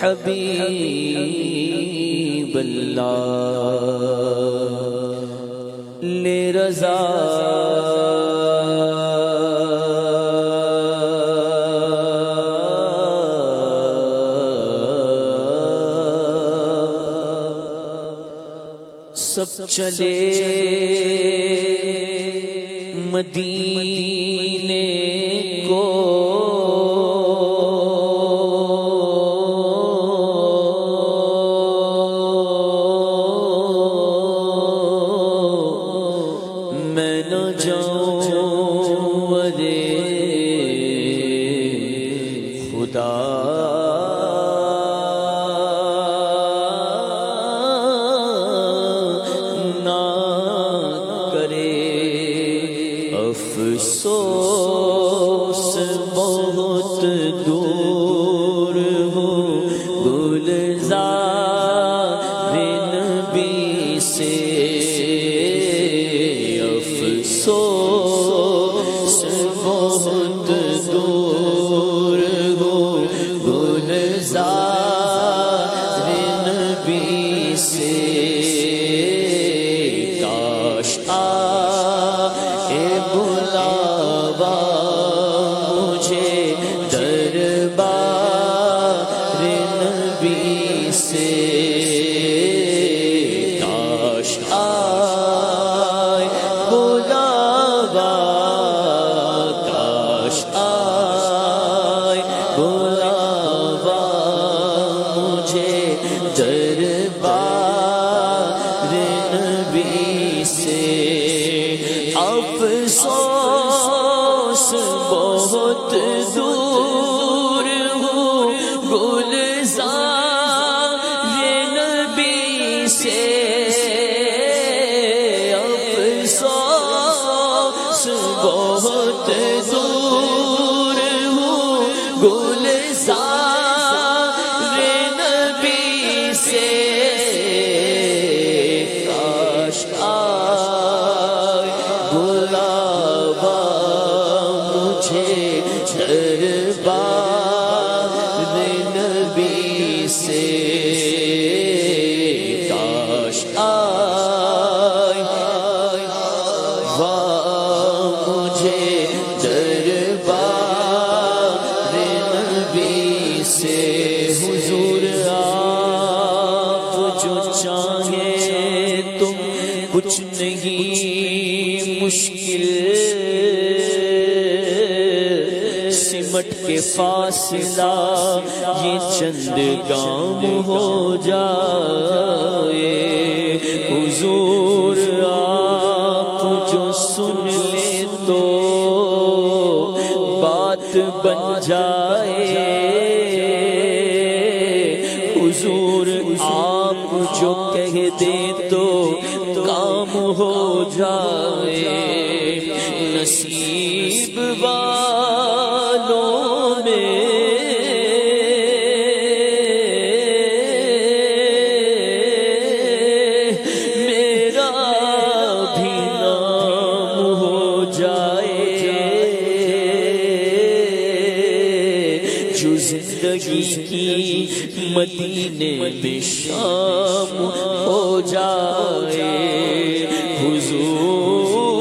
حبیب اللہ لے رضا سب چلے مدینے کو میں نہ جاؤں ورے خدا افسوس بہت دور ہوں گلزار نبی سے افسوس بہت دور ہوں گلزار نبی سے کاش بلاوا مجھے دربار نبی سے کاش آئے بلاوا کاش آئے بلاوا مجھے دربار نبی سے افسوس بہت دور ہوں گلزار نبی سے افسوس بہت دور ہوں گلزار نبی سے کاش بلاوا مجھے دربار نبی سے کاش آئے مجھے دربار نبی سے حضور آپ جو چاہیں تم کچھ نہیں مشکل سمٹ کے فاصلہ یہ چند گام ہو جائے حضور آپ جو سن لے تو بات بن جائے حضور آپ جو کہہ دے تو کام ہو جائے نصیب والوں میں میرا بھی نام ہو جائے جو زندگی کی مدینے میں شام ہو جائے حضور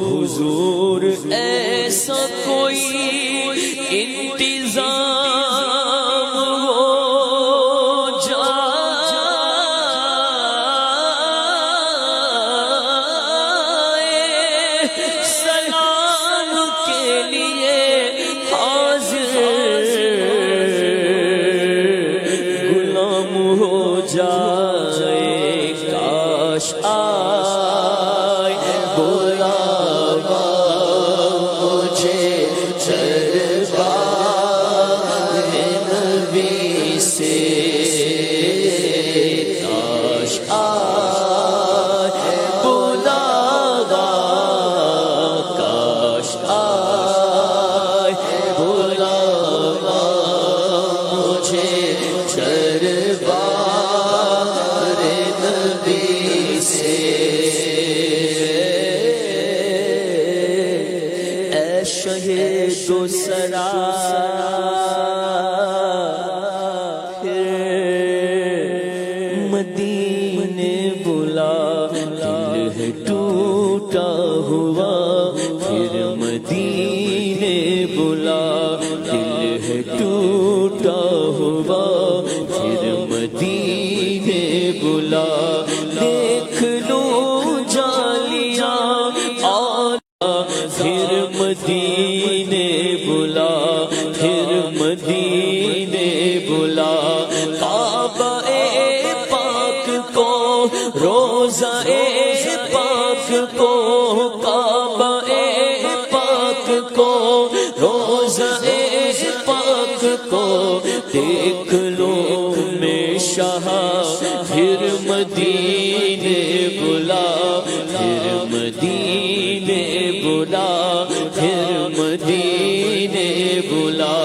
حضور ایسا کوئی انتظام ہو جائے سلام کے لیے حاضر غلام ہو جائے کاش آئے بلاوا مجھے دربار کو سرا مدینے بلا، دل ہے ٹوٹا ہوا پھر مدینے بلا، دل ہے ٹوٹا ہوا پھر مدینے بلا، دیکھ لوں جالیاں اور پھر مدینے بلا، پھر مدینے بلا، کعبہ پاک کو روزہ پاک کو، کعبہ پاک کو روزہ پاک کو، دیکھ لو میں شاہ پھر مدینے بلا، پھر مدینے بلا، پھر مدینے بلا،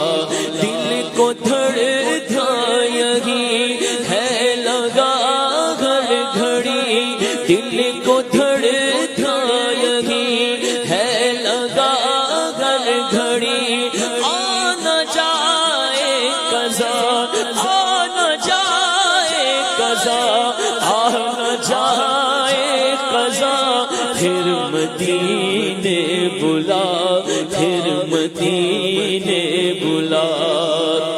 دل کو دھڑکا یہی ہے لگا ہر گھڑی، دل کو دھڑکا یہی ہے لگا ہر گھڑی، آنا جائے قضا، آنا جائے قضا، آنا جائے قضا، پھر مدینے بلا، پھر مدینے بلا،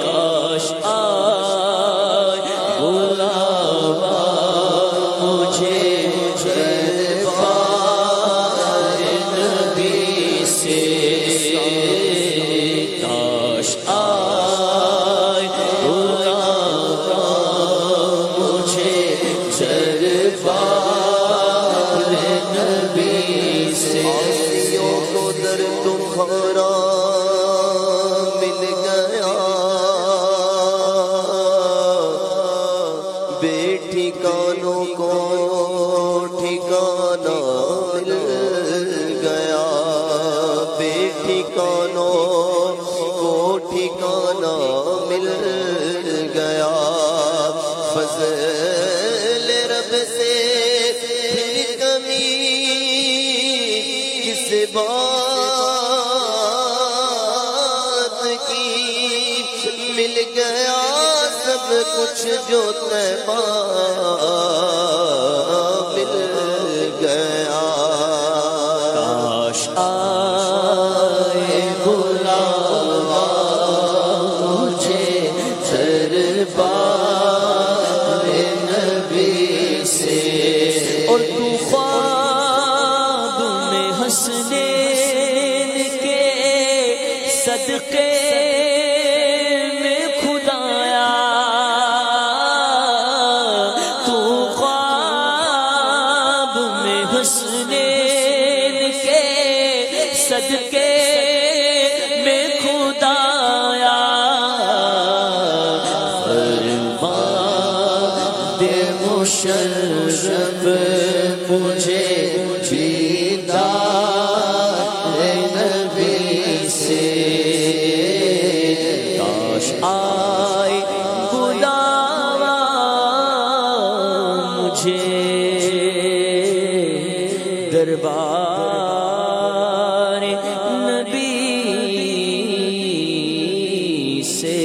کاش آئے بلاوا مجھے دربار نبی سے، کاش آئے بلاوا مجھے دربار نبی سے، آسیوں کو در تمہارا مل گیا، بے ٹھکانوں کو ٹھکانہ مل گیا، بے ٹھکانوں کو ٹھکانہ مل گیا، فضل رب سے پھر کمی کس بات کی، مل گیا سب کچھ جو طیبہ مل گیا، کاش آئے بلاوا مجھے دربار نبی سے، اور تو خواب میں حسنین کے صدقے میں خدایا، تو خواب میں حسنین کے صدقے میں خدایا، فرما دے مشرف مجھے دیدار نبی سے، کاش آئے بلاوا مجھے دربار نبی سے۔